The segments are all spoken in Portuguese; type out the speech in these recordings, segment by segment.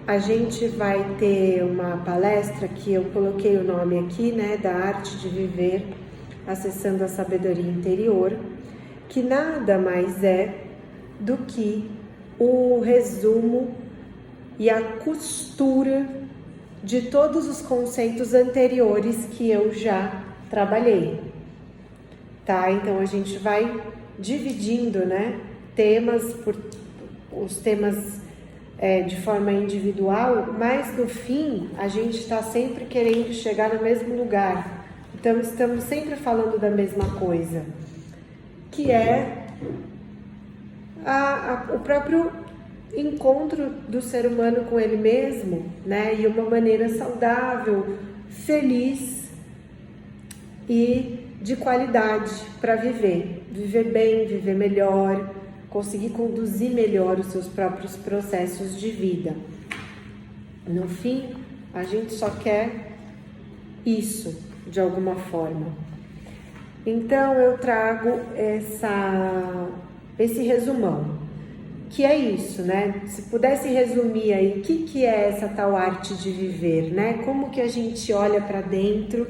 a gente vai ter uma palestra que eu coloquei o nome aqui, né, da arte de viver, acessando a sabedoria interior, que nada mais é do que o resumo e a costura de todos os conceitos anteriores que eu já trabalhei, tá? Então a gente vai dividindo, né, temas por os temas de forma individual, mas no fim a gente está sempre querendo chegar no mesmo lugar. Então estamos sempre falando da mesma coisa, que é o próprio encontro do ser humano com ele mesmo, né? E uma maneira saudável, feliz e de qualidade para viver bem, viver melhor, conseguir conduzir melhor os seus próprios processos de vida. No fim, a gente só quer isso, de alguma forma. Então eu trago esse resumão, que é isso, né? Se pudesse resumir aí, o que é essa tal arte de viver, né? Como que a gente olha para dentro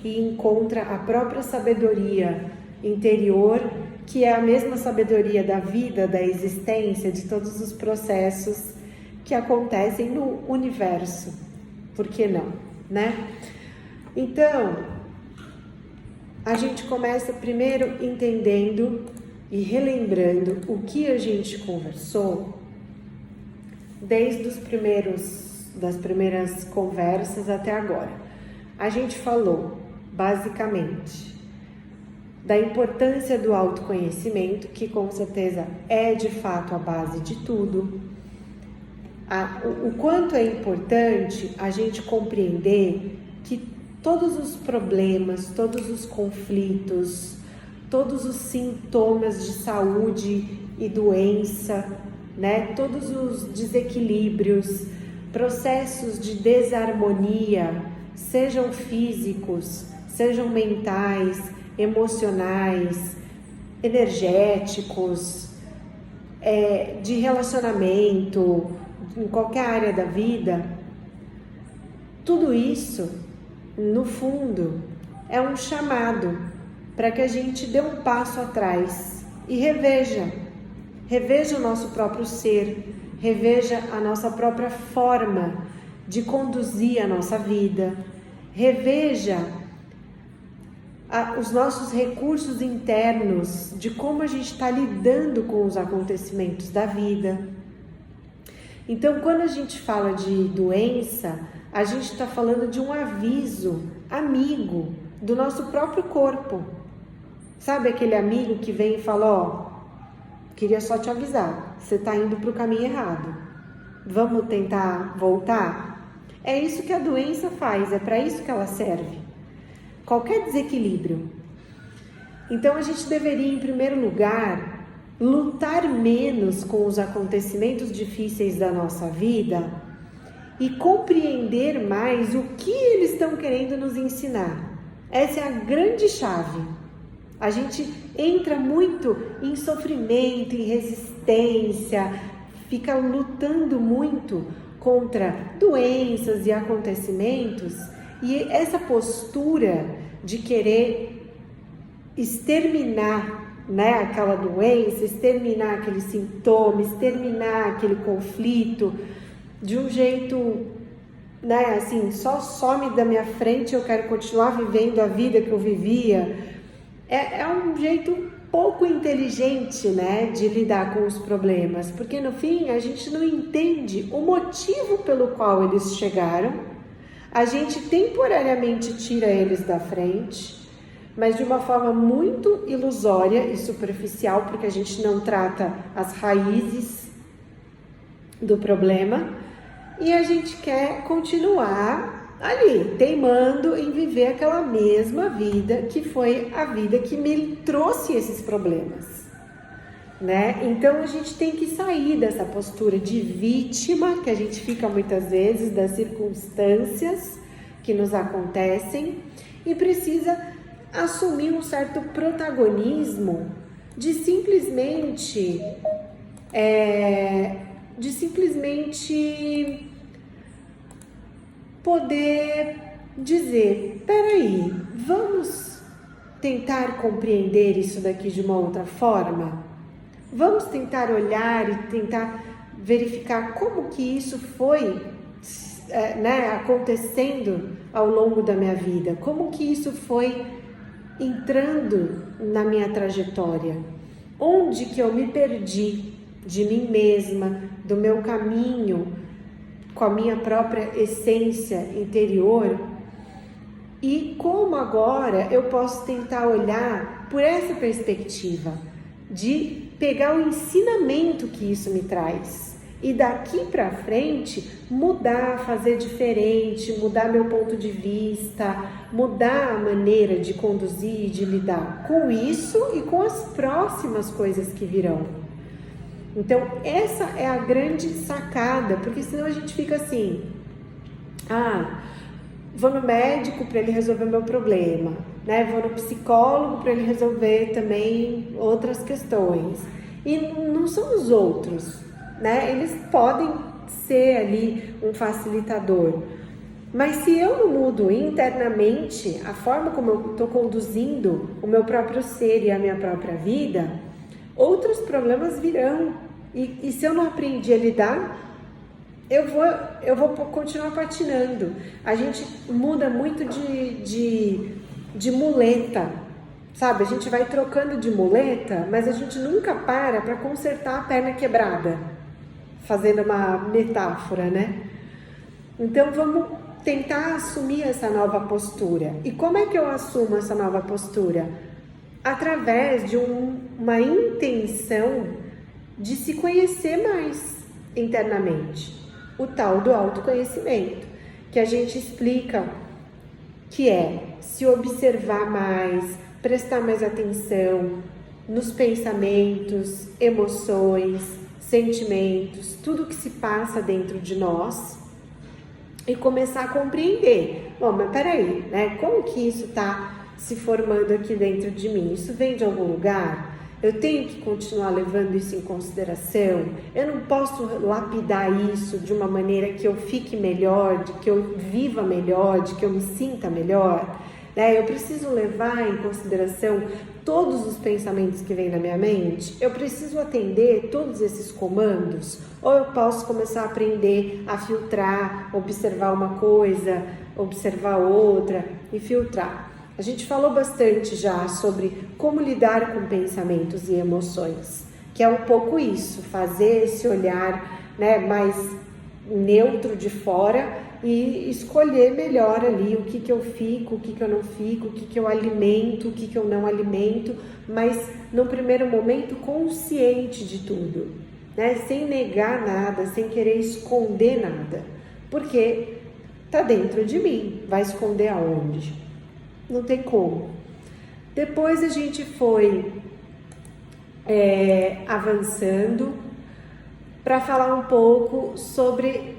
e encontra a própria sabedoria interior, que é a mesma sabedoria da vida, da existência, de todos os processos que acontecem no universo. Por que não, né? Então, a gente começa primeiro entendendo e relembrando o que a gente conversou desde das primeiras conversas até agora. A gente falou, basicamente, da importância do autoconhecimento, que com certeza é de fato a base de tudo. O quanto é importante a gente compreender que todos os problemas, todos os conflitos, todos os sintomas de saúde e doença, né? Todos os desequilíbrios, processos de desarmonia, sejam físicos, sejam mentais, emocionais, energéticos, de relacionamento, em qualquer área da vida, tudo isso, no fundo, é um chamado para que a gente dê um passo atrás e reveja o nosso próprio ser, reveja a nossa própria forma de conduzir a nossa vida, reveja os nossos recursos internos, de como a gente está lidando com os acontecimentos da vida. Então, quando a gente fala de doença, a gente está falando de um aviso amigo do nosso próprio corpo. Sabe aquele amigo que vem e fala, ó, queria só te avisar, você está indo para o caminho errado. Vamos tentar voltar? É isso que a doença faz, é para isso que ela serve. Qualquer desequilíbrio. Então a gente deveria, em primeiro lugar, lutar menos com os acontecimentos difíceis da nossa vida e compreender mais o que eles estão querendo nos ensinar. Essa é a grande chave. A gente entra muito em sofrimento, em resistência, fica lutando muito contra doenças e acontecimentos. E essa postura de querer exterminar, né, aquela doença, exterminar aquele sintoma, exterminar aquele conflito, de um jeito, né, assim, só some da minha frente, eu quero continuar vivendo a vida que eu vivia, é um jeito pouco inteligente, né, de lidar com os problemas, porque no fim a gente não entende o motivo pelo qual eles chegaram. A gente temporariamente tira eles da frente, mas de uma forma muito ilusória e superficial, porque a gente não trata as raízes do problema e a gente quer continuar ali, teimando em viver aquela mesma vida que foi a vida que me trouxe esses problemas, né? Então a gente tem que sair dessa postura de vítima que a gente fica muitas vezes das circunstâncias que nos acontecem e precisa assumir um certo protagonismo de simplesmente poder dizer, peraí, vamos tentar compreender isso daqui de uma outra forma? Vamos tentar olhar e tentar verificar como que isso foi acontecendo ao longo da minha vida, como que isso foi entrando na minha trajetória, onde que eu me perdi de mim mesma, do meu caminho, com a minha própria essência interior, e como agora eu posso tentar olhar por essa perspectiva, de pegar o ensinamento que isso me traz, e daqui para frente mudar, fazer diferente, mudar meu ponto de vista, mudar a maneira de conduzir e de lidar com isso e com as próximas coisas que virão. Então essa é a grande sacada, porque senão a gente fica assim, vou no médico para ele resolver meu problema, né? Vou no psicólogo para ele resolver também outras questões, e não são os outros, né? Eles podem ser ali um facilitador, mas se eu não mudo internamente a forma como eu estou conduzindo o meu próprio ser e a minha própria vida, outros problemas virão, e se eu não aprendi a lidar, eu vou continuar patinando. A gente muda muito de muleta, sabe? A gente vai trocando de muleta, mas a gente nunca para consertar a perna quebrada, fazendo uma metáfora, né? Então vamos tentar assumir essa nova postura. E como é que eu assumo essa nova postura? Através de uma intenção de se conhecer mais internamente, o tal do autoconhecimento, que a gente explica que é se observar mais, prestar mais atenção nos pensamentos, emoções, sentimentos, tudo que se passa dentro de nós, e começar a compreender, mas peraí, né? Como que isso está se formando aqui dentro de mim? Isso vem de algum lugar? Eu tenho que continuar levando isso em consideração? Eu não posso lapidar isso de uma maneira que eu fique melhor, de que eu viva melhor, de que eu me sinta melhor, né? Eu preciso levar em consideração todos os pensamentos que vêm na minha mente? Eu preciso atender todos esses comandos? Ou eu posso começar a aprender a filtrar, observar uma coisa, observar outra e filtrar? A gente falou bastante já sobre como lidar com pensamentos e emoções, que é um pouco isso, fazer esse olhar, né, mais neutro de fora e escolher melhor ali o que eu fico, o que eu não fico, o que eu alimento, o que eu não alimento, mas no primeiro momento consciente de tudo, né, sem negar nada, sem querer esconder nada, porque tá dentro de mim, vai esconder aonde? Não tem como. Depois a gente foi avançando para falar um pouco sobre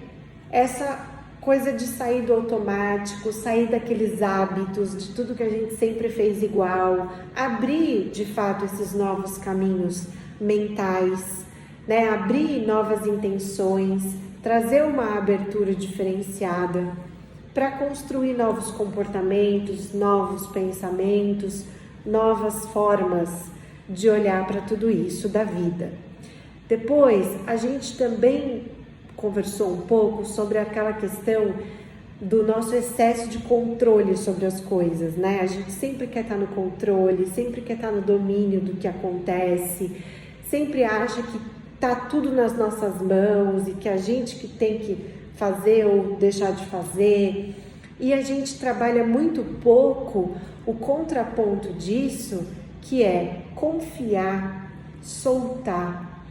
essa coisa de sair do automático, sair daqueles hábitos, de tudo que a gente sempre fez igual, abrir de fato esses novos caminhos mentais, né? Abrir novas intenções, trazer uma abertura diferenciada para construir novos comportamentos, novos pensamentos, novas formas de olhar para tudo isso da vida. Depois, a gente também conversou um pouco sobre aquela questão do nosso excesso de controle sobre as coisas, né? A gente sempre quer estar no controle, sempre quer estar no domínio do que acontece, sempre acha que tá tudo nas nossas mãos e que a gente que tem que fazer ou deixar de fazer, e a gente trabalha muito pouco o contraponto disso, que é confiar, soltar,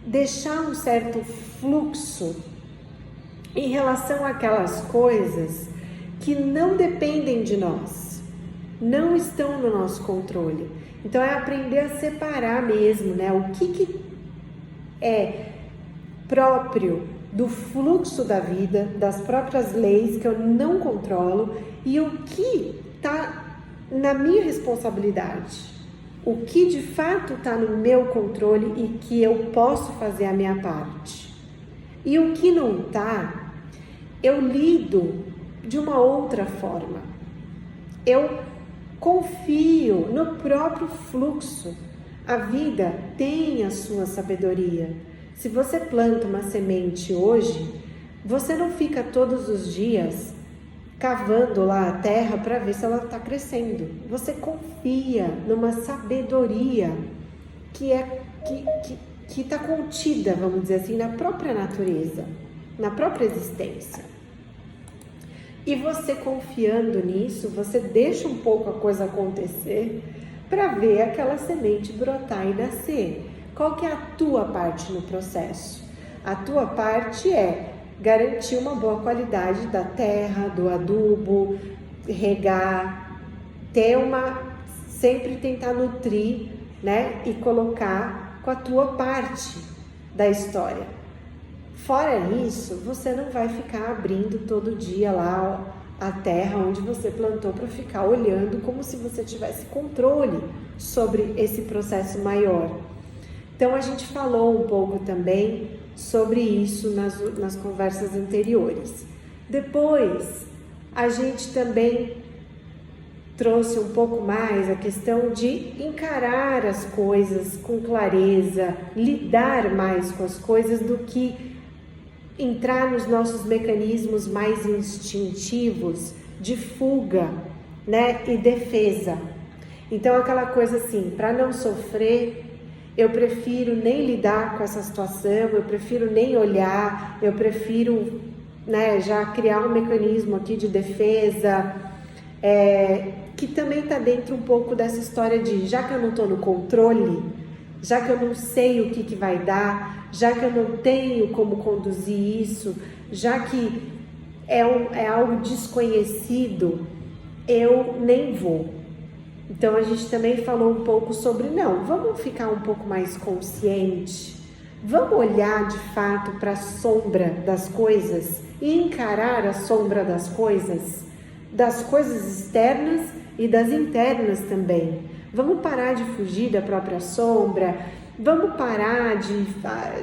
deixar um certo fluxo em relação àquelas coisas que não dependem de nós, não estão no nosso controle. Então é aprender a separar mesmo, né? O que é próprio do fluxo da vida, das próprias leis que eu não controlo, e o que está na minha responsabilidade, o que de fato está no meu controle e que eu posso fazer a minha parte, e o que não está, eu lido de uma outra forma. Eu confio no próprio fluxo. A vida tem a sua sabedoria. Se você planta uma semente hoje, você não fica todos os dias cavando lá a terra para ver se ela está crescendo. Você confia numa sabedoria que está contida, vamos dizer assim, na própria natureza, na própria existência. E você confiando nisso, você deixa um pouco a coisa acontecer para ver aquela semente brotar e nascer. Qual que é a tua parte no processo? A tua parte é garantir uma boa qualidade da terra, do adubo, regar, sempre tentar nutrir, né? E colocar com a tua parte da história. Fora isso, você não vai ficar abrindo todo dia lá a terra onde você plantou para ficar olhando como se você tivesse controle sobre esse processo maior. Então a gente falou um pouco também sobre isso nas conversas anteriores. Depois, a gente também trouxe um pouco mais a questão de encarar as coisas com clareza, lidar mais com as coisas do que entrar nos nossos mecanismos mais instintivos de fuga, né, e defesa. Então aquela coisa assim, para não sofrer, eu prefiro nem lidar com essa situação, eu prefiro nem olhar, eu prefiro, né, já criar um mecanismo aqui de defesa, que também está dentro um pouco dessa história de, já que eu não estou no controle, já que eu não sei o que vai dar, já que eu não tenho como conduzir isso, já que é algo desconhecido, eu nem vou. Então a gente também falou um pouco sobre, não, vamos ficar um pouco mais consciente, vamos olhar de fato para a sombra das coisas e encarar a sombra das coisas externas e das internas também. Vamos parar de fugir da própria sombra, vamos parar de,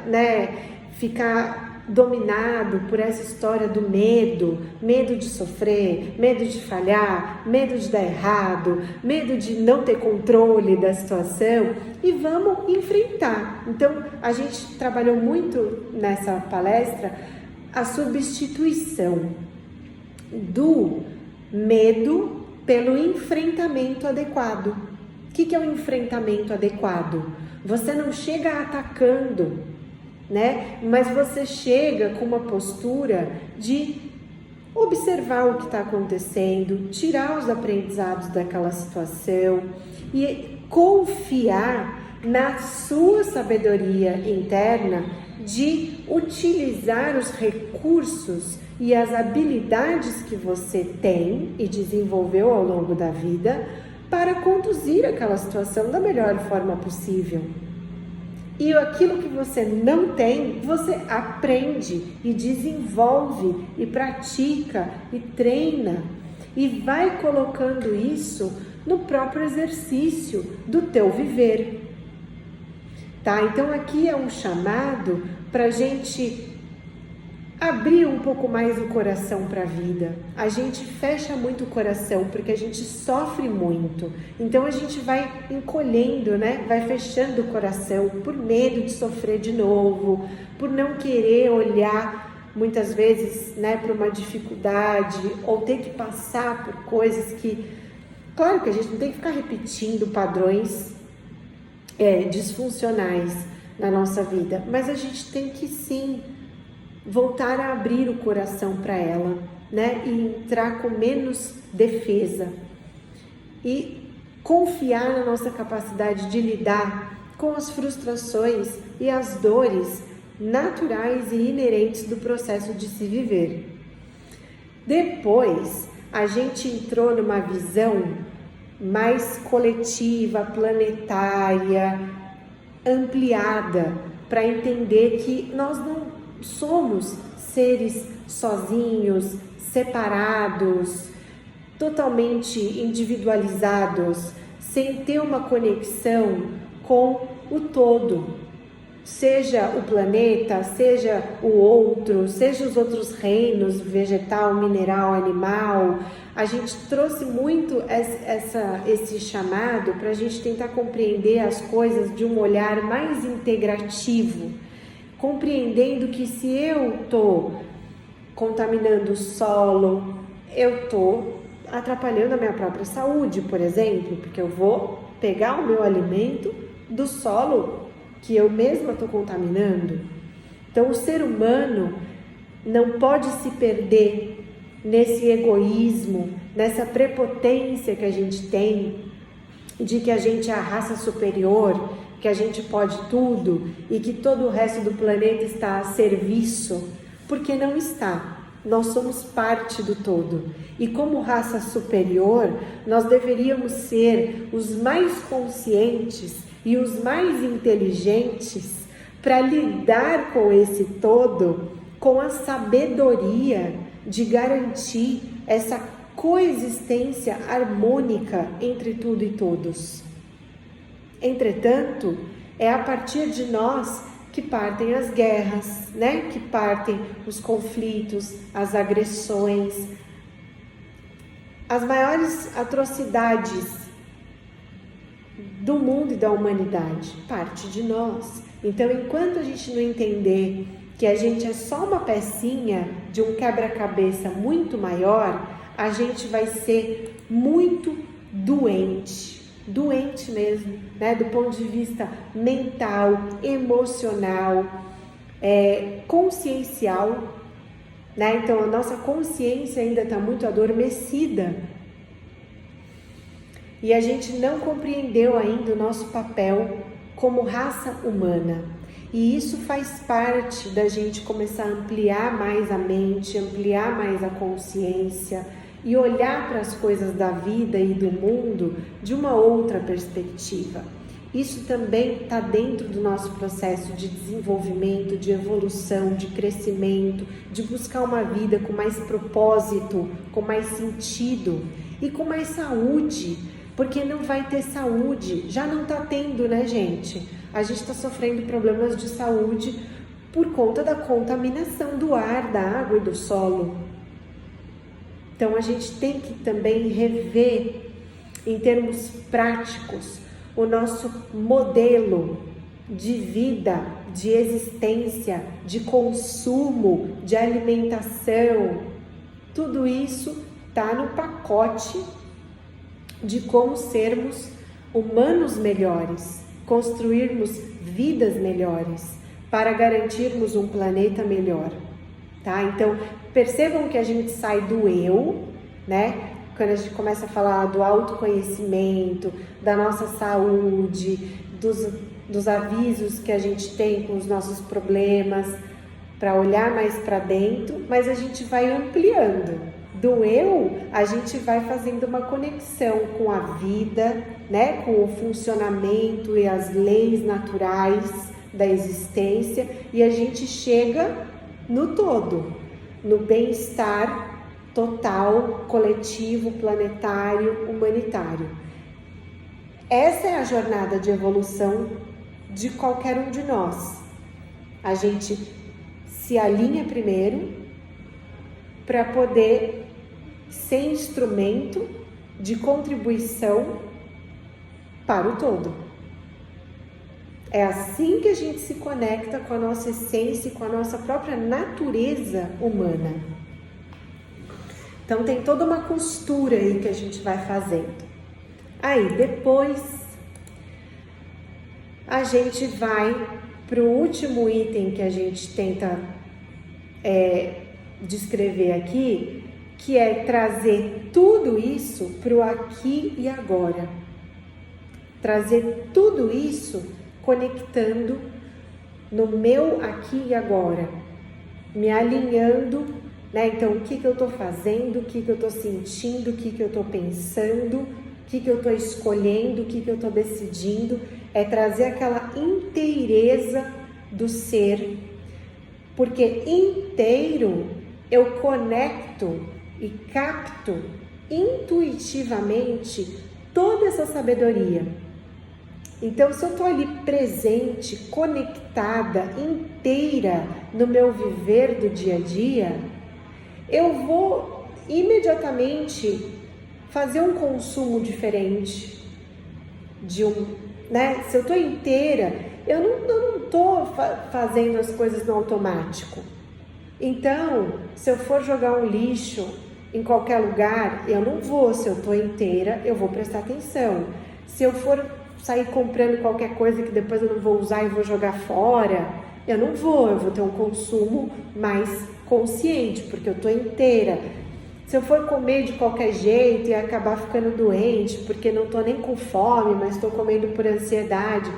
né, ficar dominado por essa história do medo de sofrer, medo de falhar, medo de dar errado, medo de não ter controle da situação, e vamos enfrentar. Então, a gente trabalhou muito nessa palestra a substituição do medo pelo enfrentamento adequado. O que é o enfrentamento adequado? Você não chega atacando, né? Mas você chega com uma postura de observar o que está acontecendo, tirar os aprendizados daquela situação e confiar na sua sabedoria interna de utilizar os recursos e as habilidades que você tem e desenvolveu ao longo da vida para conduzir aquela situação da melhor forma possível. E aquilo que você não tem, você aprende e desenvolve e pratica e treina e vai colocando isso no próprio exercício do teu viver. Tá? Então aqui é um chamado para a gente abrir um pouco mais o coração para a vida. A gente fecha muito o coração porque a gente sofre muito. Então a gente vai encolhendo, né? Vai fechando o coração por medo de sofrer de novo, por não querer olhar muitas vezes, né, para uma dificuldade ou ter que passar por coisas que, claro que a gente não tem que ficar repetindo padrões disfuncionais na nossa vida, mas a gente tem que sim voltar a abrir o coração para ela, né? E entrar com menos defesa e confiar na nossa capacidade de lidar com as frustrações e as dores naturais e inerentes do processo de se viver. Depois, a gente entrou numa visão mais coletiva, planetária, ampliada, para entender que nós não somos seres sozinhos, separados, totalmente individualizados, sem ter uma conexão com o todo. seja o planeta, seja o outro, seja os outros reinos, vegetal, mineral, animal. A gente trouxe muito esse chamado para a gente tentar compreender as coisas de um olhar mais integrativo, compreendendo que se eu estou contaminando o solo, eu estou atrapalhando a minha própria saúde, por exemplo, porque eu vou pegar o meu alimento do solo que eu mesma estou contaminando. Então, o ser humano não pode se perder nesse egoísmo, nessa prepotência que a gente tem, de que a gente é a raça superior, que a gente pode tudo e que todo o resto do planeta está a serviço, porque não está. Nós somos parte do todo. E como raça superior, nós deveríamos ser os mais conscientes e os mais inteligentes para lidar com esse todo, com a sabedoria de garantir essa coexistência harmônica entre tudo e todos. Entretanto, é a partir de nós que partem as guerras, né? Que partem os conflitos, as agressões, as maiores atrocidades do mundo e da humanidade, parte de nós. Então, enquanto a gente não entender que a gente é só uma pecinha de um quebra-cabeça muito maior, a gente vai ser muito doente mesmo, né? Do ponto de vista mental, emocional, consciencial, né? Então a nossa consciência ainda está muito adormecida e a gente não compreendeu ainda o nosso papel como raça humana. E isso faz parte da gente começar a ampliar mais a mente, ampliar mais a consciência e olhar para as coisas da vida e do mundo de uma outra perspectiva. Isso também está dentro do nosso processo de desenvolvimento, de evolução, de crescimento, de buscar uma vida com mais propósito, com mais sentido e com mais saúde, porque não vai ter saúde, já não está tendo, né, gente? A gente está sofrendo problemas de saúde por conta da contaminação do ar, da água e do solo. Então a gente tem que também rever, em termos práticos, o nosso modelo de vida, de existência, de consumo, de alimentação. Tudo isso está no pacote de como sermos humanos melhores, construirmos vidas melhores, para garantirmos um planeta melhor, tá? Então, percebam que a gente sai do eu, né? Quando a gente começa a falar do autoconhecimento, da nossa saúde, dos avisos que a gente tem com os nossos problemas, para olhar mais para dentro, mas a gente vai ampliando. Do eu, a gente vai fazendo uma conexão com a vida, né? Com o funcionamento e as leis naturais da existência, e a gente chega no todo, no bem-estar total, coletivo, planetário, humanitário. Essa é a jornada de evolução de qualquer um de nós. A gente se alinha primeiro para poder ser instrumento de contribuição para o todo. É assim que a gente se conecta com a nossa essência e com a nossa própria natureza humana. Então tem toda uma costura aí que a gente vai fazendo. Aí depois a gente vai para o último item que a gente tenta descrever aqui, que é trazer tudo isso para o aqui e agora. Trazer tudo isso conectando no meu aqui e agora, me alinhando, né? Então, o que eu estou fazendo, o que eu estou sentindo, o que eu estou pensando, o que eu estou escolhendo, o que eu estou decidindo, é trazer aquela inteireza do ser, porque inteiro eu conecto e capto intuitivamente toda essa sabedoria. Então, se eu estou ali presente, conectada, inteira no meu viver do dia a dia, eu vou imediatamente fazer um consumo diferente né? Se eu estou inteira, eu não estou fazendo as coisas no automático. Então, se eu for jogar um lixo em qualquer lugar, eu não vou. Se eu estou inteira, eu vou prestar atenção. Se eu for sair comprando qualquer coisa que depois eu não vou usar e vou jogar fora, eu não vou. Eu vou ter um consumo mais consciente, porque eu estou inteira. Se eu for comer de qualquer jeito e acabar ficando doente, porque não estou nem com fome, mas estou comendo por ansiedade,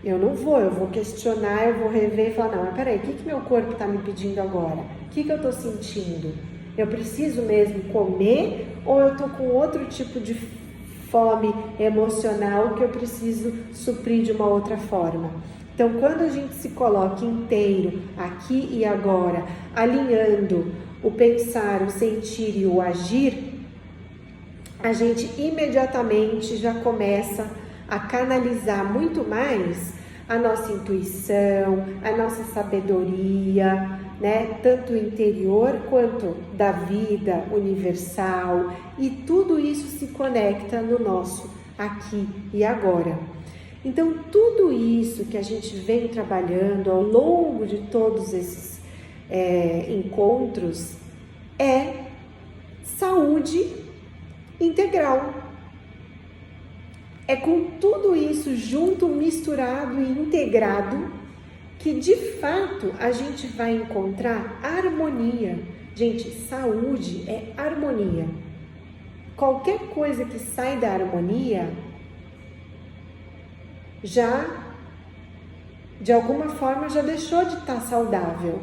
eu não vou, eu vou questionar, eu vou rever e falar, não, mas peraí, o que meu corpo está me pedindo agora? O que eu estou sentindo? Eu preciso mesmo comer ou eu estou com outro tipo de fome emocional que eu preciso suprir de uma outra forma? Então, quando a gente se coloca inteiro, aqui e agora, alinhando o pensar, o sentir e o agir, a gente imediatamente já começa a canalizar muito mais a nossa intuição, a nossa sabedoria, né? Tanto interior quanto da vida universal, e tudo isso se conecta no nosso aqui e agora. Então, tudo isso que a gente vem trabalhando ao longo de todos esses encontros é saúde integral. É com tudo isso junto, misturado e integrado que de fato a gente vai encontrar harmonia. Gente, saúde é harmonia. Qualquer coisa que sai da harmonia já, de alguma forma, já deixou de estar saudável,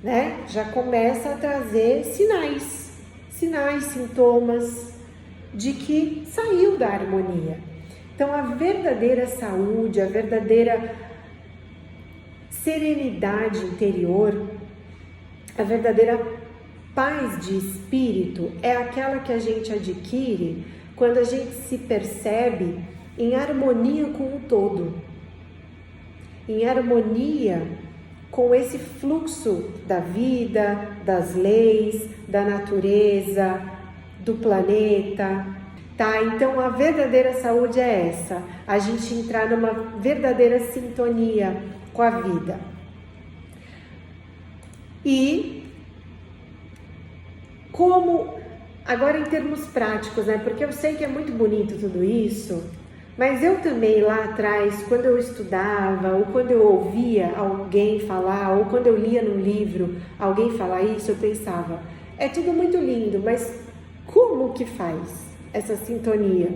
né? Já começa a trazer sinais, sintomas de que saiu da harmonia. Então, a verdadeira saúde, a verdadeira serenidade interior, a verdadeira paz de espírito é aquela que a gente adquire quando a gente se percebe em harmonia com o todo, em harmonia com esse fluxo da vida, das leis, da natureza, do planeta, tá? Então a verdadeira saúde é essa, a gente entrar numa verdadeira sintonia com a vida. E como, agora em termos práticos, né? Porque eu sei que é muito bonito tudo isso, mas eu também lá atrás, quando eu estudava, ou quando eu ouvia alguém falar, ou quando eu lia num livro alguém falar isso, eu pensava, é tudo muito lindo, mas como que faz essa sintonia?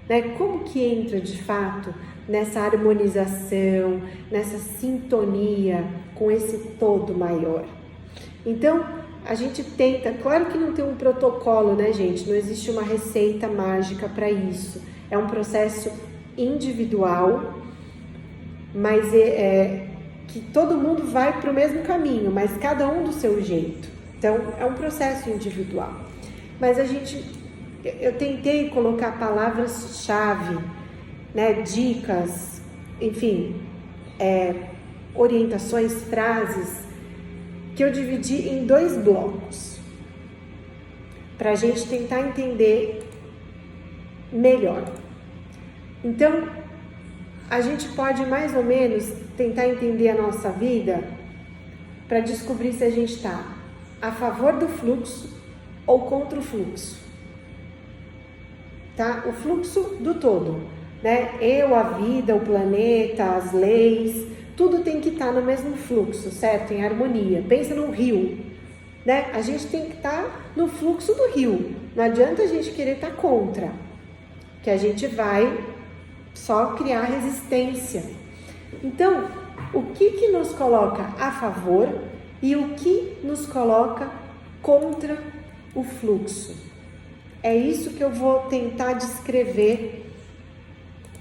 Né? Como que entra de fato nessa harmonização, nessa sintonia com esse todo maior? Então, a gente tenta, claro que não tem um protocolo, né, gente? Não existe uma receita mágica para isso. É um processo individual, mas que todo mundo vai para o mesmo caminho, mas cada um do seu jeito. Então, é um processo individual. Mas eu tentei colocar palavras-chave, né, dicas, enfim, orientações, frases, que eu dividi em 2 blocos, para a gente tentar entender melhor. Então, a gente pode mais ou menos tentar entender a nossa vida para descobrir se a gente está a favor do fluxo ou contra o fluxo, tá? O fluxo do todo, né? Eu, a vida, o planeta, as leis, tudo tem que estar no mesmo fluxo, certo? Em harmonia. Pensa num rio, né? A gente tem que estar no fluxo do rio. Não adianta a gente querer estar contra, que a gente vai só criar resistência. Então, o que nos coloca a favor e o que nos coloca contra o fluxo? É isso que eu vou tentar descrever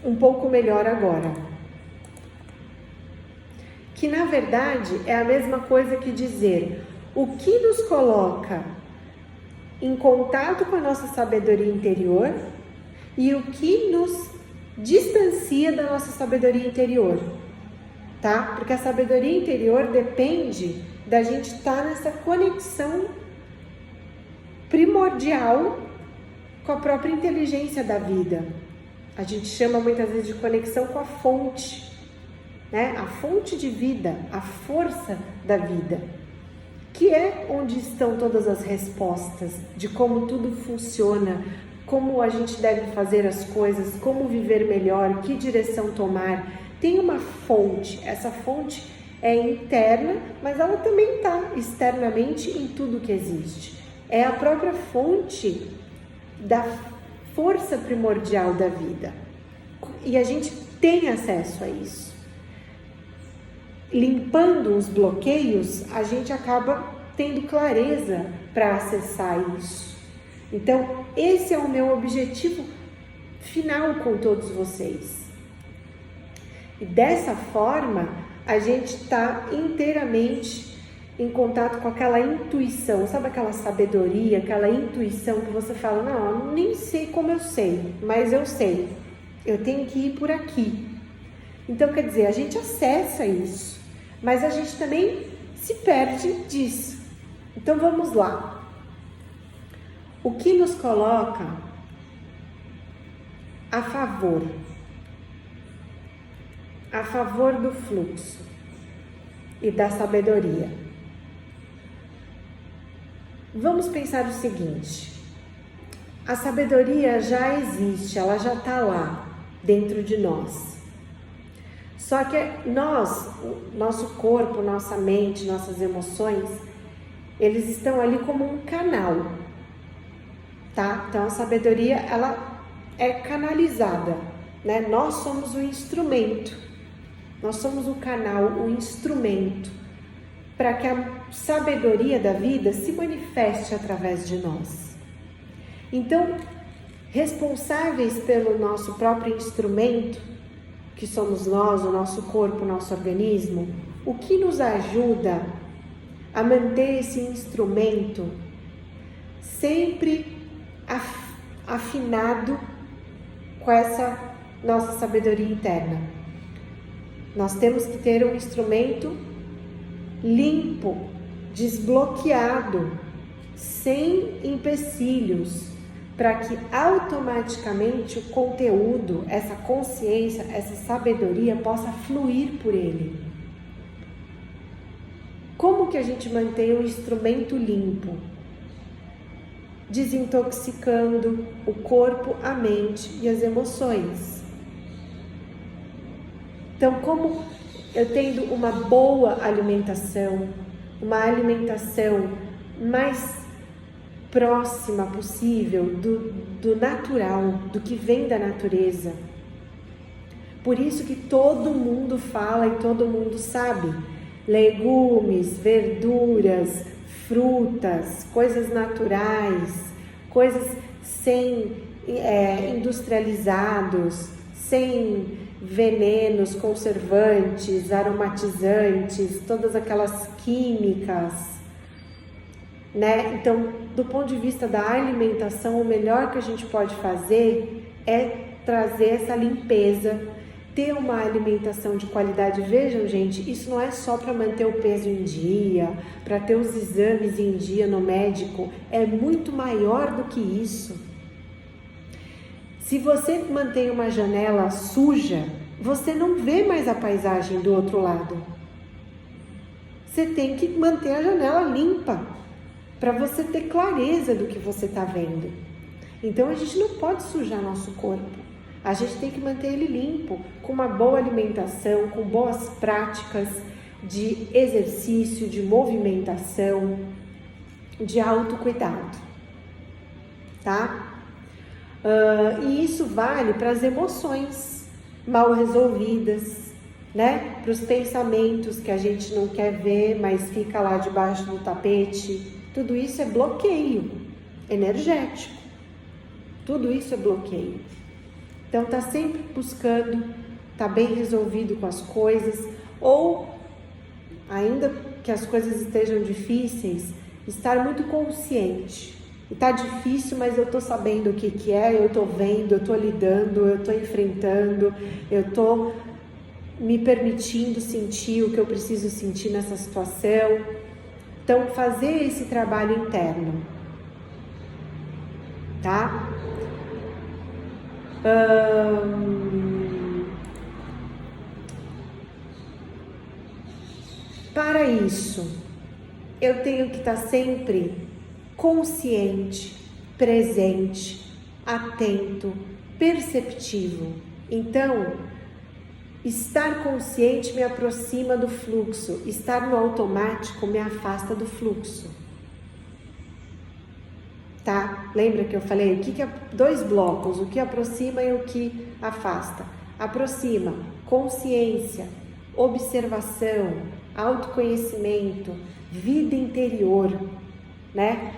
um pouco melhor agora. Que na verdade é a mesma coisa que dizer o que nos coloca em contato com a nossa sabedoria interior e o que nos distancia da nossa sabedoria interior, tá? Porque a sabedoria interior depende da gente estar nessa conexão primordial com a própria inteligência da vida. A gente chama muitas vezes de conexão com a fonte, né? A fonte de vida, a força da vida, que é onde estão todas as respostas de como tudo funciona, como a gente deve fazer as coisas, como viver melhor, que direção tomar. Tem uma fonte, essa fonte é interna, mas ela também está externamente em tudo que existe. É a própria fonte da força primordial da vida. E a gente tem acesso a isso. Limpando os bloqueios, a gente acaba tendo clareza para acessar isso. Então, esse é o meu objetivo final com todos vocês. E dessa forma, a gente está inteiramente em contato com aquela intuição, sabe aquela sabedoria, aquela intuição que você fala, não, eu nem sei como eu sei, mas eu sei, eu tenho que ir por aqui. Então, quer dizer, a gente acessa isso, mas a gente também se perde disso. Então, vamos lá. O que nos coloca a favor do fluxo e da sabedoria? Vamos pensar o seguinte, a sabedoria já existe, ela já está lá dentro de nós. Só que nós, nosso corpo, nossa mente, nossas emoções, eles estão ali como um canal, tá? Então a sabedoria, ela é canalizada, né? Nós somos o instrumento, nós somos o canal, o instrumento para que a sabedoria da vida se manifeste através de nós. Então, responsáveis pelo nosso próprio instrumento, que somos nós, o nosso corpo, o nosso organismo, o que nos ajuda a manter esse instrumento sempre afinado com essa nossa sabedoria interna? Nós temos que ter um instrumento limpo, desbloqueado, sem empecilhos, para que automaticamente o conteúdo, essa consciência, essa sabedoria possa fluir por ele. Como que a gente mantém um instrumento limpo? Desintoxicando o corpo, a mente e as emoções. Então, como eu tendo uma boa alimentação, uma alimentação mais próxima possível do natural, do que vem da natureza. Por isso que todo mundo fala e todo mundo sabe, legumes, verduras, frutas, coisas naturais, coisas sem industrializados, sem venenos, conservantes, aromatizantes, todas aquelas químicas, né? Então, do ponto de vista da alimentação, o melhor que a gente pode fazer é trazer essa limpeza, ter uma alimentação de qualidade. Vejam, gente, isso não é só para manter o peso em dia, para ter os exames em dia no médico, é muito maior do que isso. Se você mantém uma janela suja, você não vê mais a paisagem do outro lado. Você tem que manter a janela limpa, para você ter clareza do que você está vendo. Então a gente não pode sujar nosso corpo. A gente tem que manter ele limpo, com uma boa alimentação, com boas práticas de exercício, de movimentação, de autocuidado, tá? E isso vale para as emoções mal resolvidas, né? Para os pensamentos que a gente não quer ver, mas fica lá debaixo do tapete. Tudo isso é bloqueio energético. Tudo isso é bloqueio. Então, tá sempre buscando, tá bem resolvido com as coisas, ou ainda que as coisas estejam difíceis, estar muito consciente E tá difícil, mas eu tô sabendo o que é, eu tô vendo, eu tô lidando, eu tô enfrentando, eu tô me permitindo sentir o que eu preciso sentir nessa situação. Então, fazer esse trabalho interno, tá? Para isso, eu tenho que estar sempre consciente, presente, atento, perceptivo. Então, estar consciente me aproxima do fluxo, estar no automático me afasta do fluxo. Tá? Lembra que eu falei? O que é dois blocos, o que aproxima e o que afasta? Aproxima, consciência, observação, autoconhecimento, vida interior, né?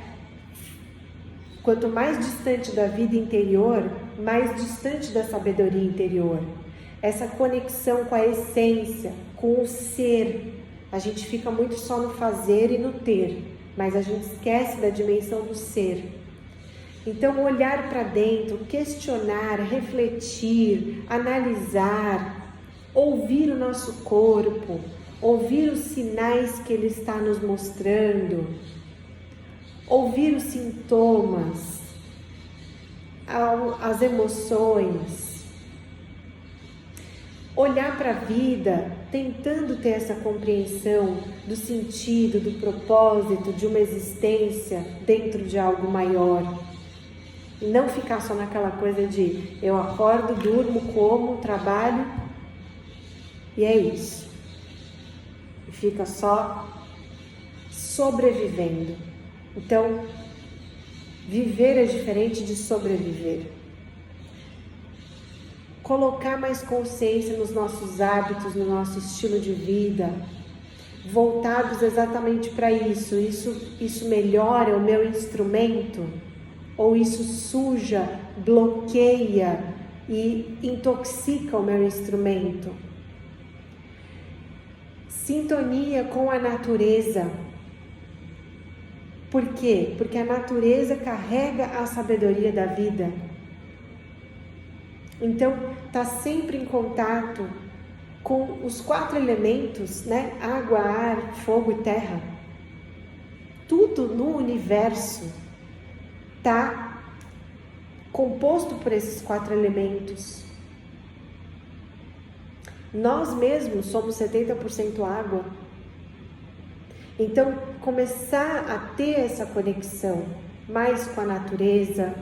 Quanto mais distante da vida interior, mais distante da sabedoria interior. Essa conexão com a essência, com o ser. A gente fica muito só no fazer e no ter, mas a gente esquece da dimensão do ser. Então, olhar para dentro, questionar, refletir, analisar, ouvir o nosso corpo, ouvir os sinais que ele está nos mostrando, ouvir os sintomas, as emoções, olhar para a vida tentando ter essa compreensão do sentido, do propósito de uma existência dentro de algo maior. E não ficar só naquela coisa de eu acordo, durmo, como, trabalho e é isso. E fica só sobrevivendo. Então, viver é diferente de sobreviver. Colocar mais consciência nos nossos hábitos, no nosso estilo de vida, voltados exatamente para isso. Isso melhora o meu instrumento? Ou isso suja, bloqueia e intoxica o meu instrumento? Sintonia com a natureza. Por quê? Porque a natureza carrega a sabedoria da vida. Então, tá sempre em contato com os 4 elementos, né? Água, ar, fogo e terra. Tudo no universo está composto por esses 4 elementos. Nós mesmos somos 70% água. Então, começar a ter essa conexão mais com a natureza,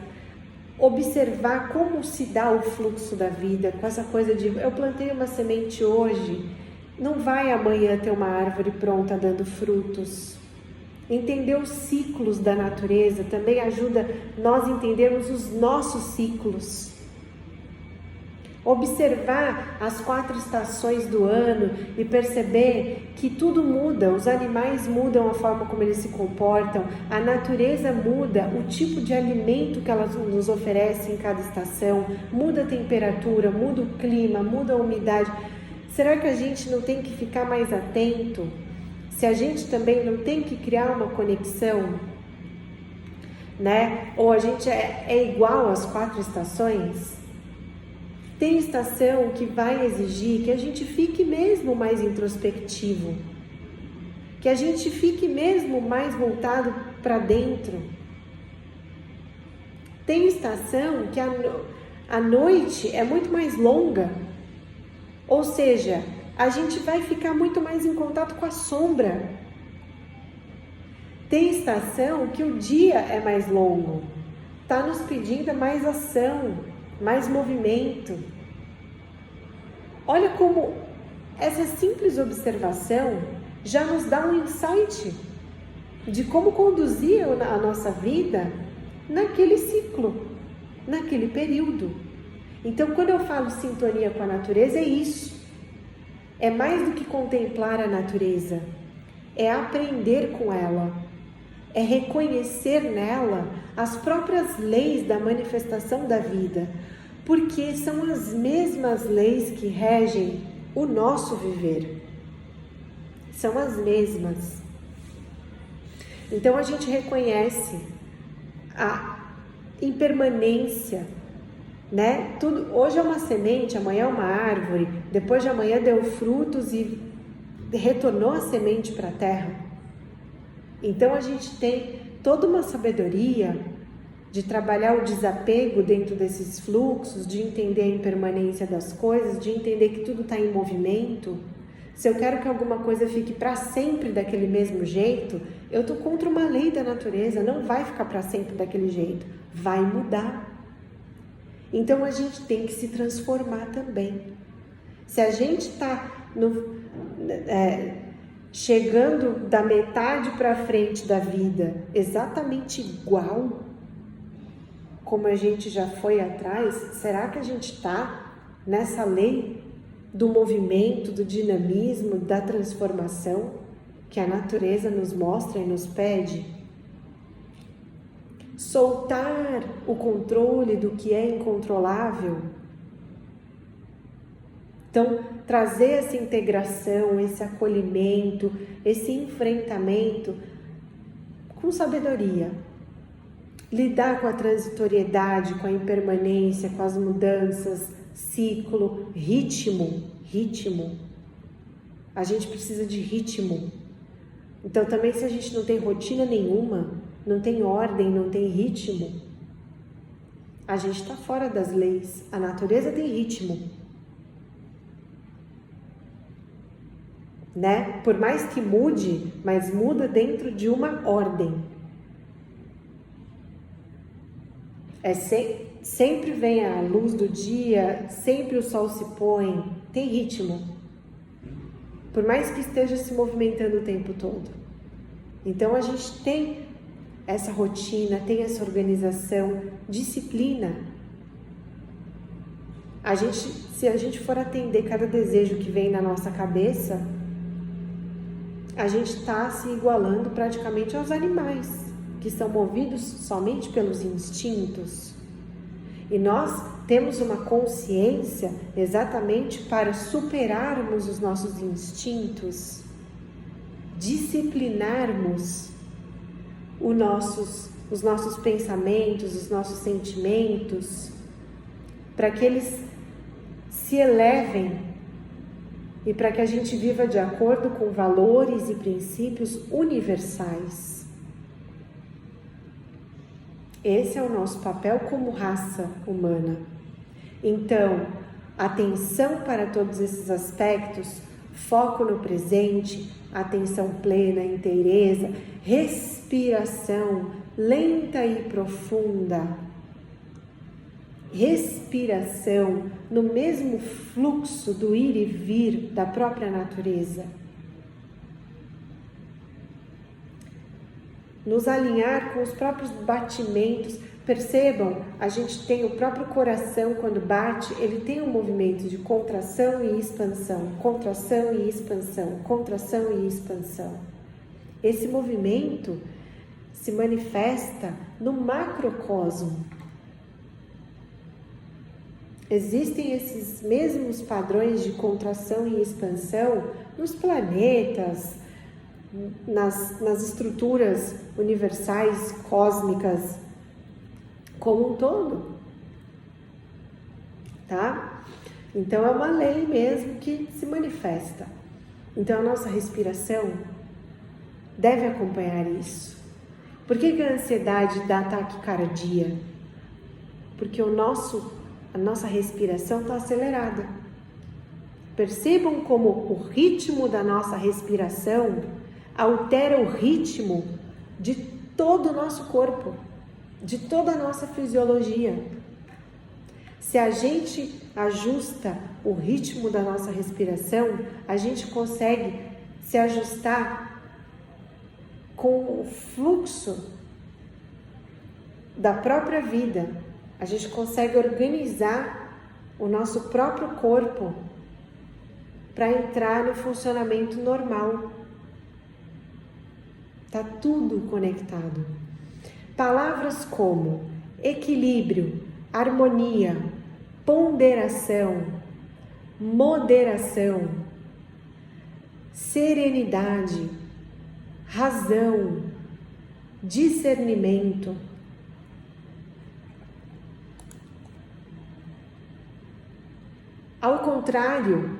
observar como se dá o fluxo da vida, com essa coisa de eu plantei uma semente hoje, não vai amanhã ter uma árvore pronta dando frutos. Entender os ciclos da natureza também ajuda nós a entendermos os nossos ciclos. Observar as 4 estações do ano e perceber que tudo muda, os animais mudam a forma como eles se comportam, a natureza muda, o tipo de alimento que ela nos oferece em cada estação, muda a temperatura, muda o clima, muda a umidade. Será que a gente não tem que ficar mais atento? Se a gente também não tem que criar uma conexão, né? Ou a gente é igual às 4 estações? Tem estação que vai exigir que a gente fique mesmo mais introspectivo, que a gente fique mesmo mais voltado para dentro. Tem estação que a noite é muito mais longa, ou seja, a gente vai ficar muito mais em contato com a sombra. Tem estação que o dia é mais longo, está nos pedindo mais ação, mais movimento. Olha como essa simples observação já nos dá um insight de como conduzir a nossa vida naquele ciclo, naquele período. Então, quando eu falo sintonia com a natureza, é isso. É mais do que contemplar a natureza, é aprender com ela, é reconhecer nela as próprias leis da manifestação da vida, porque são as mesmas leis que regem o nosso viver. São as mesmas. Então a gente reconhece a impermanência, né? Tudo, hoje é uma semente, amanhã é uma árvore, depois de amanhã deu frutos e retornou a semente para a terra. Então a gente tem toda uma sabedoria de trabalhar o desapego dentro desses fluxos, de entender a impermanência das coisas, de entender que tudo está em movimento. Se eu quero que alguma coisa fique para sempre daquele mesmo jeito, eu estou contra uma lei da natureza, não vai ficar para sempre daquele jeito, vai mudar. Então a gente tem que se transformar também. Se a gente está chegando da metade para frente da vida exatamente igual como a gente já foi atrás, será que a gente está nessa lei do movimento, do dinamismo, da transformação que a natureza nos mostra e nos pede? Soltar o controle do que é incontrolável. Então, trazer essa integração, esse acolhimento, esse enfrentamento com sabedoria. Lidar com a transitoriedade, com a impermanência, com as mudanças, ciclo, ritmo. A gente precisa de ritmo. Então, também se a gente não tem rotina nenhuma, não tem ordem, não tem ritmo, a gente está fora das leis. A natureza tem ritmo. Né? Por mais que mude, mas muda dentro de uma ordem. Sempre vem a luz do dia, sempre o sol se põe, tem ritmo. Por mais que esteja se movimentando o tempo todo. Então a gente tem essa rotina, tem essa organização, disciplina. Se a gente for atender cada desejo que vem na nossa cabeça, a gente está se igualando praticamente aos animais, que são movidos somente pelos instintos. E nós temos uma consciência exatamente para superarmos os nossos instintos, disciplinarmos os nossos pensamentos, os nossos sentimentos, para que eles se elevem e para que a gente viva de acordo com valores e princípios universais. Esse é o nosso papel como raça humana. Então, atenção para todos esses aspectos, foco no presente, atenção plena, inteireza, respiração lenta e profunda. Respiração no mesmo fluxo do ir e vir da própria natureza. Nos alinhar com os próprios batimentos. Percebam, a gente tem o próprio coração quando bate, ele tem um movimento de contração e expansão, contração e expansão, contração e expansão. Esse movimento se manifesta no macrocosmo. Existem esses mesmos padrões de contração e expansão nos planetas, nas estruturas universais, cósmicas, como um todo, tá? Então é uma lei mesmo que se manifesta. Então a nossa respiração deve acompanhar isso. Por que a ansiedade dá taquicardia? Porque a nossa respiração está acelerada. Percebam como o ritmo da nossa respiração altera o ritmo de todo o nosso corpo, de toda a nossa fisiologia. Se a gente ajusta o ritmo da nossa respiração, a gente consegue se ajustar com o fluxo da própria vida. A gente consegue organizar o nosso próprio corpo para entrar no funcionamento normal. Está tudo conectado. Palavras como equilíbrio, harmonia, ponderação, moderação, serenidade, razão, discernimento, Ao contrário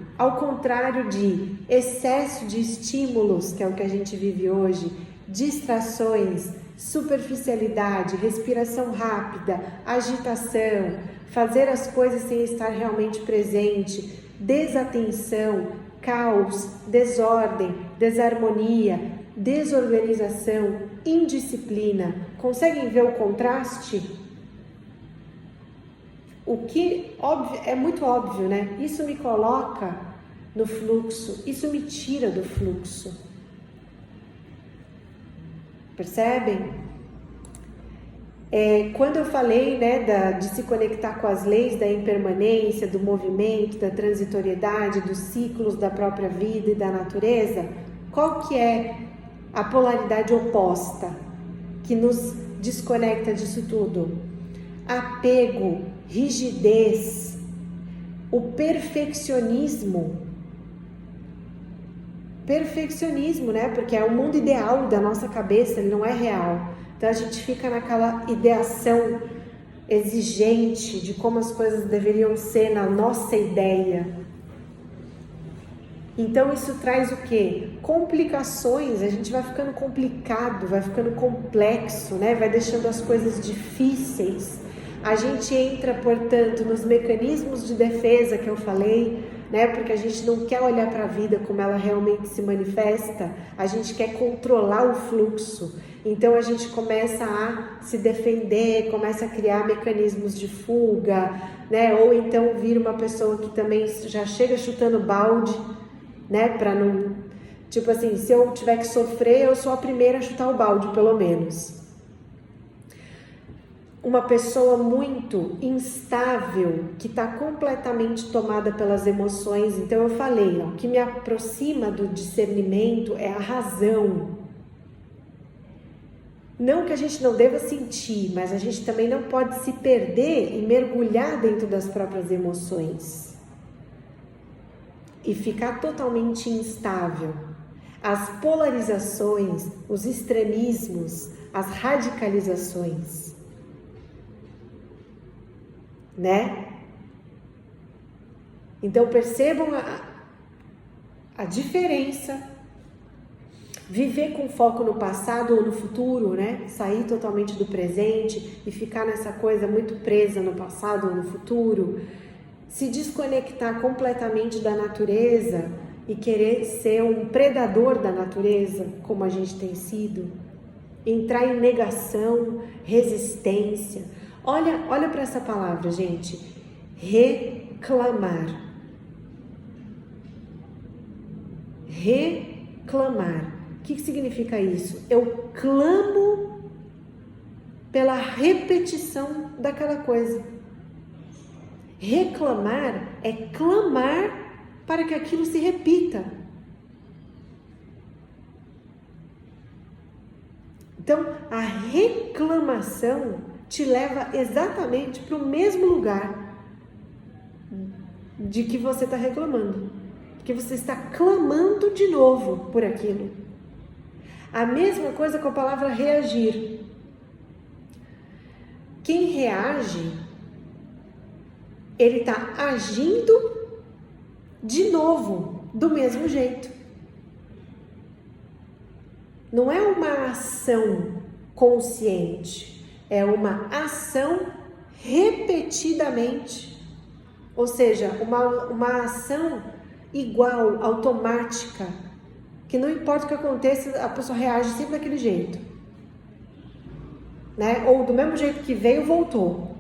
de excesso de estímulos, que é o que a gente vive hoje, distrações, superficialidade, respiração rápida, agitação, fazer as coisas sem estar realmente presente, desatenção, caos, desordem, desarmonia, desorganização, indisciplina. Conseguem ver o contraste? O que é muito óbvio, né? Isso me coloca no fluxo, isso me tira do fluxo. Percebem? Quando eu falei, né, de se conectar com as leis da impermanência, do movimento, da transitoriedade, dos ciclos da própria vida e da natureza, qual que é a polaridade oposta que nos desconecta disso tudo? Apego, rigidez, o perfeccionismo, né? Porque é o mundo ideal da nossa cabeça, ele não é real. Então a gente fica naquela ideação exigente de como as coisas deveriam ser na nossa ideia. Então isso traz o quê? Complicações, a gente vai ficando complicado, vai ficando complexo, né? Vai deixando as coisas difíceis. A gente entra, portanto, nos mecanismos de defesa que eu falei, né? Porque a gente não quer olhar para a vida como ela realmente se manifesta, a gente quer controlar o fluxo. Então a gente começa a se defender, começa a criar mecanismos de fuga, né? Ou então vira uma pessoa que também já chega chutando balde, né? Para não, tipo assim, se eu tiver que sofrer, eu sou a primeira a chutar o balde, pelo menos. Uma pessoa muito instável, que está completamente tomada pelas emoções. Então eu falei, ó, o que me aproxima do discernimento é a razão. Não que a gente não deva sentir, mas a gente também não pode se perder e mergulhar dentro das próprias emoções e ficar totalmente instável. As polarizações, os extremismos, as radicalizações, né? Então percebam a diferença. Viver com foco no passado ou no futuro, né? Sair totalmente do presente e ficar nessa coisa muito presa no passado ou no futuro. Se desconectar completamente da natureza e querer ser um predador da natureza, como a gente tem sido. Entrar em negação, resistência. Olha para essa palavra, gente. Reclamar. Reclamar. O que significa isso? Eu clamo pela repetição daquela coisa. Reclamar é clamar para que aquilo se repita. Então, a reclamação te leva exatamente para o mesmo lugar de que você está reclamando. Porque você está clamando de novo por aquilo. A mesma coisa com a palavra reagir. Quem reage, ele está agindo de novo, do mesmo jeito. Não é uma ação consciente, é uma ação repetidamente. Ou seja, uma ação igual, automática, que não importa o que aconteça, a pessoa reage sempre daquele jeito, né? Ou do mesmo jeito que veio, voltou.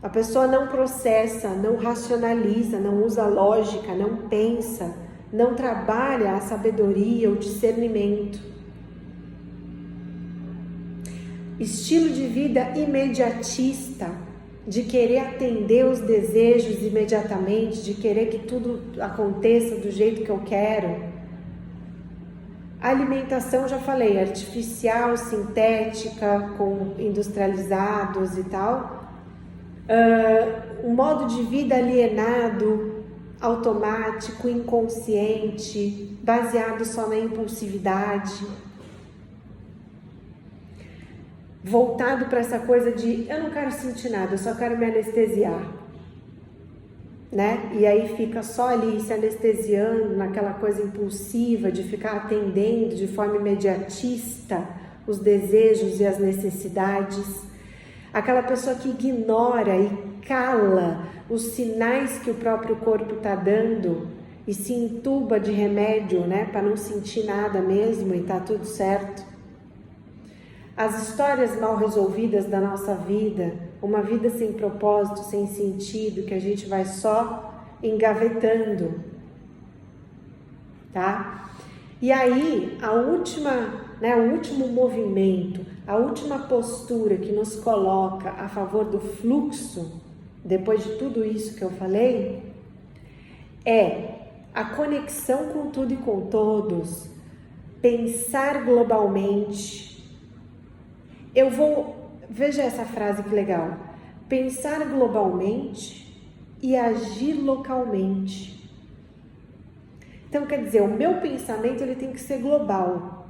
A pessoa não processa, não racionaliza, não usa lógica, não pensa, não trabalha a sabedoria, o discernimento. Estilo de vida imediatista, de querer atender os desejos imediatamente, de querer que tudo aconteça do jeito que eu quero. Alimentação, já falei, artificial, sintética, com industrializados e tal. Um modo de vida alienado, automático, inconsciente, baseado só na impulsividade. Voltado para essa coisa de eu não quero sentir nada, eu só quero me anestesiar. né? E aí fica só ali se anestesiando naquela coisa impulsiva de ficar atendendo de forma imediatista os desejos e as necessidades. Aquela pessoa que ignora e cala os sinais que o próprio corpo está dando e se entuba de remédio, né? Para não sentir nada mesmo e tá tudo certo. As histórias mal resolvidas da nossa vida, uma vida sem propósito, sem sentido, que a gente vai só engavetando, tá? E aí, o último movimento, a última postura que nos coloca a favor do fluxo, depois de tudo isso que eu falei, é a conexão com tudo e com todos, pensar globalmente. Veja essa frase que legal, pensar globalmente e agir localmente. Então, quer dizer, o meu pensamento ele tem que ser global,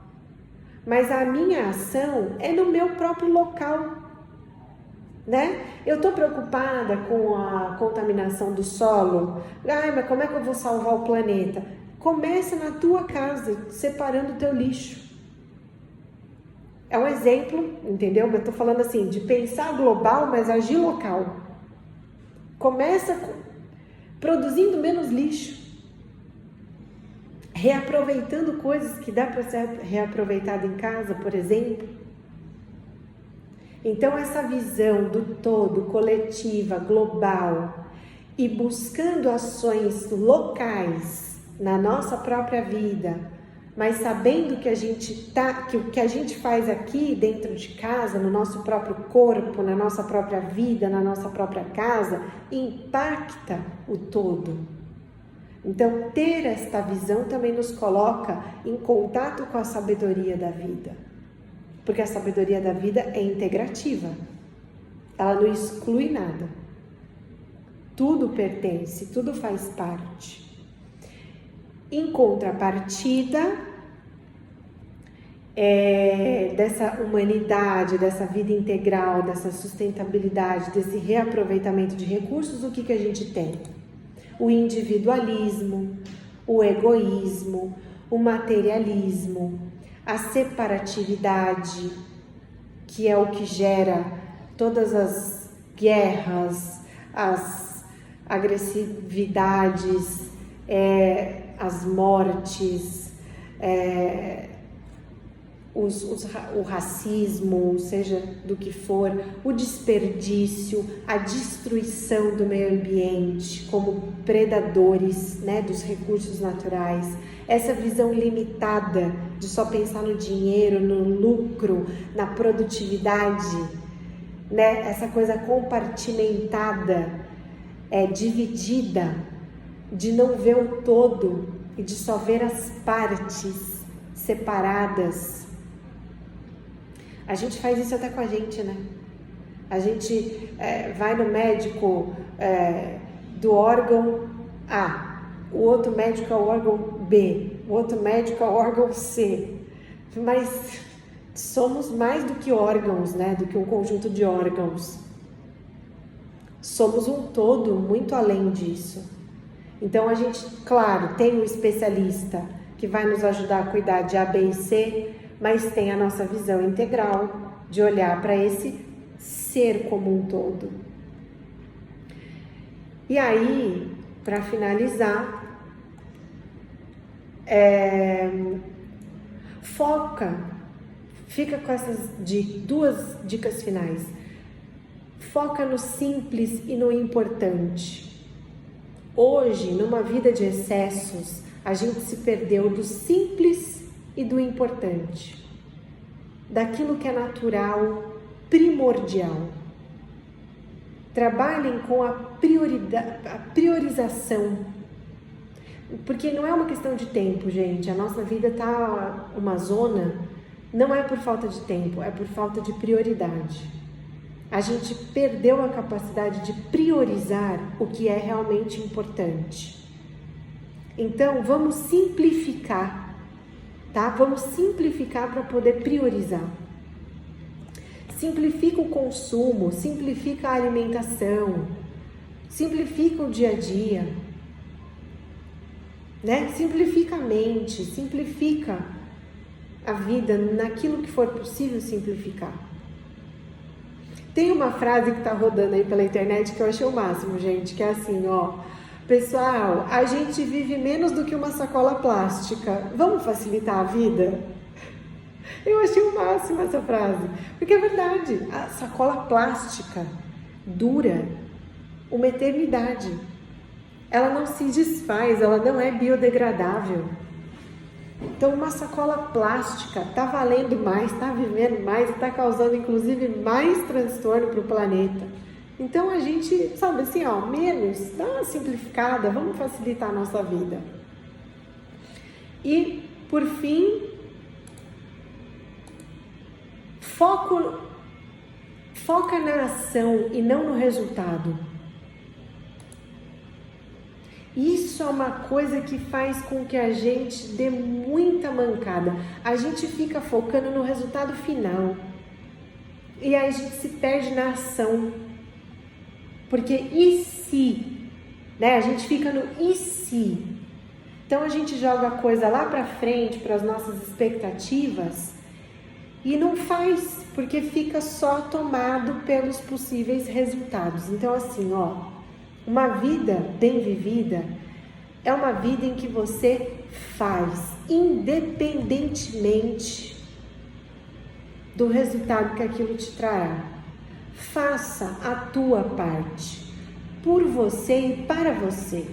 mas a minha ação é no meu próprio local, né? Eu estou preocupada com a contaminação do solo. Ai, mas como é que eu vou salvar o planeta? Começa na tua casa, separando o teu lixo. É um exemplo, entendeu? Eu estou falando assim, de pensar global, mas agir local. Começa produzindo menos lixo. Reaproveitando coisas que dá para ser reaproveitado em casa, por exemplo. Então, essa visão do todo, coletiva, global, e buscando ações locais na nossa própria vida, mas sabendo que que o que a gente faz aqui dentro de casa, no nosso próprio corpo, na nossa própria vida, na nossa própria casa, impacta o todo. Então, ter esta visão também nos coloca em contato com a sabedoria da vida. Porque a sabedoria da vida é integrativa. Ela não exclui nada. Tudo pertence, tudo faz parte. Em contrapartida, dessa humanidade, dessa vida integral, dessa sustentabilidade, desse reaproveitamento de recursos, o que a gente tem? O individualismo, o egoísmo, o materialismo, a separatividade, que é o que gera todas as guerras, as agressividades, as mortes, o racismo, seja do que for, o desperdício, a destruição do meio ambiente como predadores, né, dos recursos naturais, essa visão limitada de só pensar no dinheiro, no lucro, na produtividade, né, essa coisa compartimentada, dividida, de não ver o todo e de só ver as partes separadas. A gente faz isso até com a gente, né? A gente vai no médico do órgão A, o outro médico é o órgão B, o outro médico é o órgão C. Mas somos mais do que órgãos, né? Do que um conjunto de órgãos. Somos um todo, muito além disso. Então a gente, claro, tem um especialista que vai nos ajudar a cuidar de A, B e C, mas tem a nossa visão integral de olhar para esse ser como um todo. E aí, para finalizar, fica com essas duas dicas finais. Foca no simples e no importante. Hoje, numa vida de excessos, a gente se perdeu do simples e do importante, daquilo que é natural, primordial. Trabalhem com a priorização, porque não é uma questão de tempo, gente. A nossa vida tá uma zona, não é por falta de tempo, é por falta de prioridade. A gente perdeu a capacidade de priorizar o que é realmente importante. Então, vamos simplificar. Tá? Vamos simplificar para poder priorizar. Simplifica o consumo, simplifica a alimentação, simplifica o dia a dia, né? Simplifica a mente, simplifica a vida naquilo que for possível simplificar. Tem uma frase que tá rodando aí pela internet que eu achei o máximo, gente, que é assim, ó: pessoal, a gente vive menos do que uma sacola plástica, vamos facilitar a vida? Eu achei o máximo essa frase, porque é verdade, a sacola plástica dura uma eternidade, ela não se desfaz, ela não é biodegradável. Então uma sacola plástica está valendo mais, está vivendo mais, está causando inclusive mais transtorno para o planeta. Então a gente, sabe assim, ó, menos, dá uma simplificada, vamos facilitar a nossa vida. E por fim, foca na ação e não no resultado. Isso é uma coisa que faz com que a gente dê muita mancada. A gente fica focando no resultado final. E aí a gente se perde na ação. Porque e se? Né? A gente fica no e se? Então a gente joga a coisa lá pra frente, para as nossas expectativas, e não faz, porque fica só tomado pelos possíveis resultados. Então assim, ó, uma vida bem vivida é uma vida em que você faz, independentemente do resultado que aquilo te trará. Faça a tua parte, por você e para você.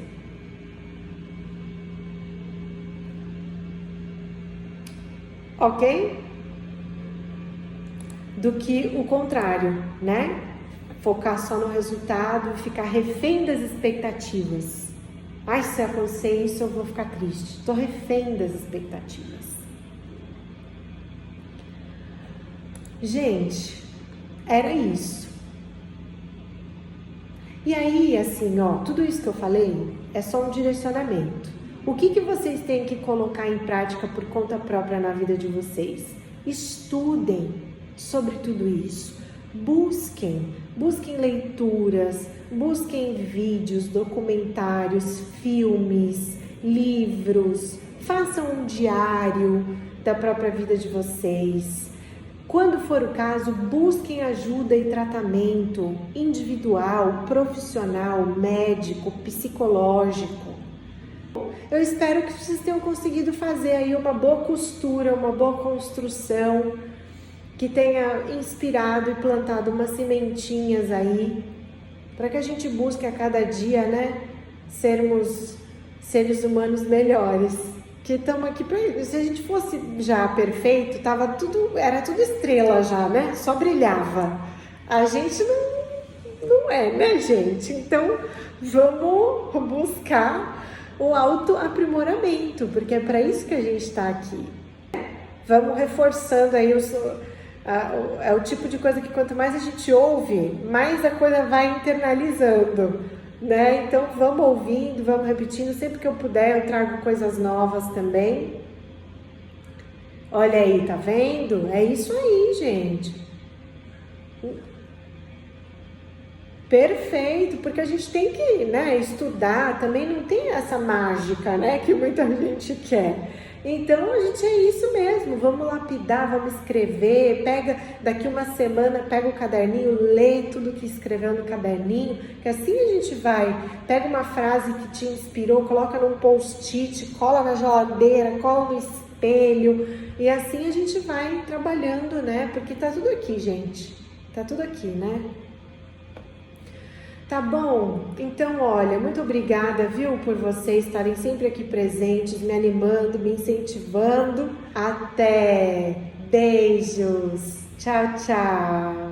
Ok? Do que o contrário, né? Focar só no resultado e ficar refém das expectativas. Ai, se acontecer isso eu vou ficar triste. Estou refém das expectativas. Gente, era isso. E aí, assim, ó, tudo isso que eu falei é só um direcionamento. O que vocês têm que colocar em prática por conta própria na vida de vocês? Estudem sobre tudo isso. Busquem leituras, busquem vídeos, documentários, filmes, livros, façam um diário da própria vida de vocês. Quando for o caso, busquem ajuda e tratamento individual, profissional, médico, psicológico. Eu espero que vocês tenham conseguido fazer aí uma boa costura, uma boa construção, que tenha inspirado e plantado umas sementinhas aí, para que a gente busque a cada dia, né, sermos seres humanos melhores. Que estamos aqui para isso. Se a gente fosse já perfeito, era tudo estrela já, né? Só brilhava. A gente não é, né, gente? Então, vamos buscar o autoaprimoramento, porque é para isso que a gente está aqui. Vamos reforçando aí é o tipo de coisa que quanto mais a gente ouve, mais a coisa vai internalizando, né? Então vamos ouvindo, vamos repetindo, sempre que eu puder eu trago coisas novas também. Olha aí, tá vendo? É isso aí, gente. Perfeito, porque a gente tem que, né, estudar, também não tem essa mágica, né, que muita gente quer. Então a gente é isso mesmo, vamos lapidar, vamos escrever, daqui uma semana, pega o caderninho, lê tudo que escreveu no caderninho, que assim a gente pega uma frase que te inspirou, coloca num post-it, cola na geladeira, cola no espelho, e assim a gente vai trabalhando, né, porque tá tudo aqui, gente, tá tudo aqui, né? Tá bom? Então, olha, muito obrigada, viu, por vocês estarem sempre aqui presentes, me animando, me incentivando. Até! Beijos! Tchau, tchau!